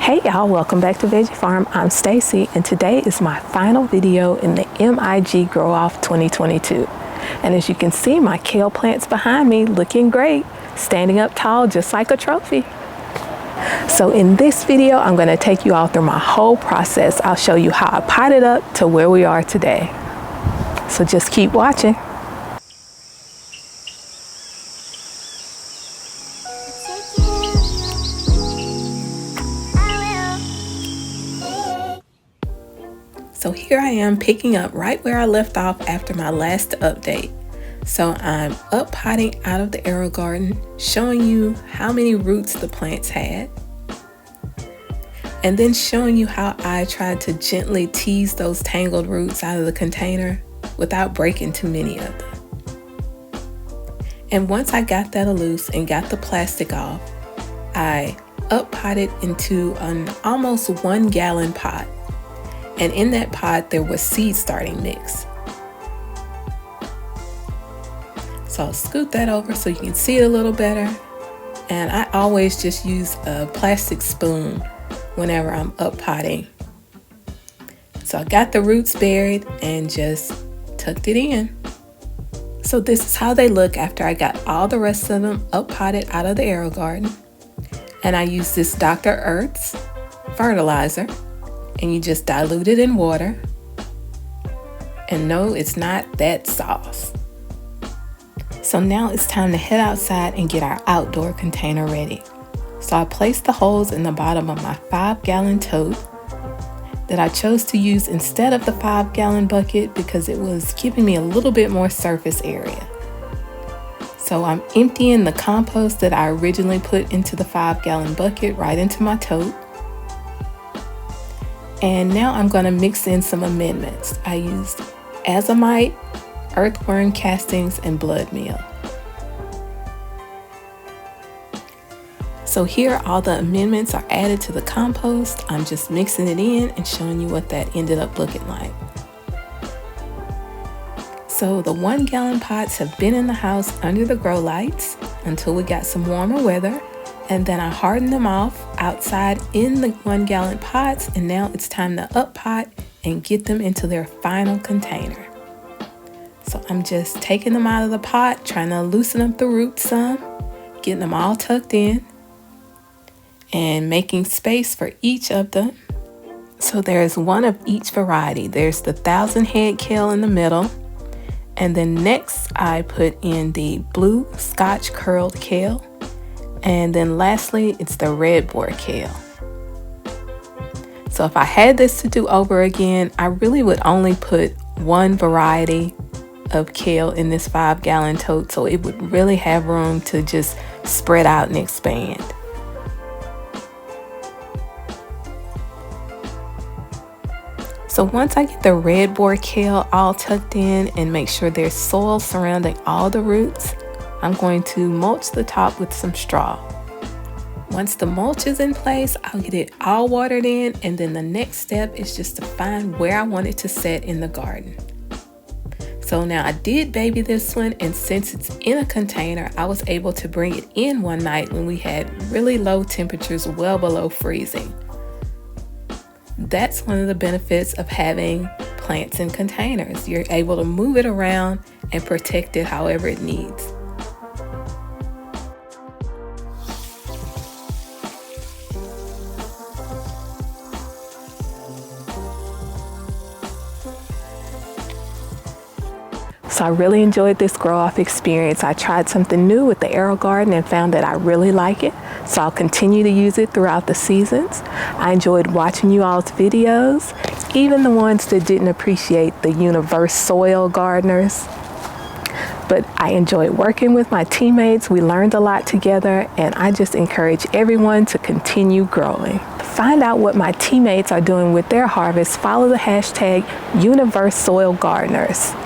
Hey y'all, welcome back to Veggie Farm. I'm Stacy and today is my final video in the MIG Grow Off 2022. And as you can see, my kale plants behind me looking great, standing up tall just like a trophy. So in this video, I'm going to take you all through my whole process. I'll show you how I potted up to where we are today. So just keep watching. So here I am picking up right where I left off after my last update. So I'm up potting out of the arrow garden, showing you how many roots the plants had, and then showing you how I tried to gently tease those tangled roots out of the container without breaking too many of them. And once I got that loose and got the plastic off, I up potted into an almost 1 gallon pot. And in that pot, there was seed starting mix. So I'll scoot that over so you can see it a little better. And I always just use a plastic spoon whenever I'm up potting. So I got the roots buried and just tucked it in. So this is how they look after I got all the rest of them up potted out of the arrow garden. And I use this Dr. Earth's fertilizer. And you just dilute it in water. And no, it's not that sauce. So now it's time to head outside and get our outdoor container ready. So I placed the holes in the bottom of my 5-gallon tote that I chose to use instead of the 5-gallon bucket because it was giving me a little bit more surface area. So I'm emptying the compost that I originally put into the 5-gallon bucket right into my tote. And now I'm going to mix in some amendments. I used azomite, earthworm castings, and blood meal. So here all the amendments are added to the compost. I'm just mixing it in and showing you what that ended up looking like. So the 1-gallon pots have been in the house under the grow lights until we got some warmer weather. And then I hardened them off outside in the 1-gallon pots, and now it's time to up pot and get them into their final container. So I'm just taking them out of the pot, trying to loosen up the roots some, getting them all tucked in, and making space for each of them. So there's one of each variety. There's the 1,000-head kale in the middle, and then next I put in the blue Scotch curled kale. And then lastly, it's the red boar kale. So if I had this to do over again, I really would only put one variety of kale in this 5-gallon tote so it would really have room to just spread out and expand. So once I get the red boar kale all tucked in and make sure there's soil surrounding all the roots, I'm going to mulch the top with some straw. Once the mulch is in place, I'll get it all watered in, and then the next step is just to find where I want it to set in the garden. So now I did baby this one, and since it's in a container, I was able to bring it in one night when we had really low temperatures, well below freezing. That's one of the benefits of having plants in containers. You're able to move it around and protect it however it needs. So I really enjoyed this grow off experience. I tried something new with the arrow garden and found that I really like it. So I'll continue to use it throughout the seasons. I enjoyed watching you all's videos, even the ones that didn't appreciate the universe soil gardeners. But I enjoyed working with my teammates. We learned a lot together, and I just encourage everyone to continue growing. To find out what my teammates are doing with their harvest, follow the hashtag #UniverseSoilGardeners.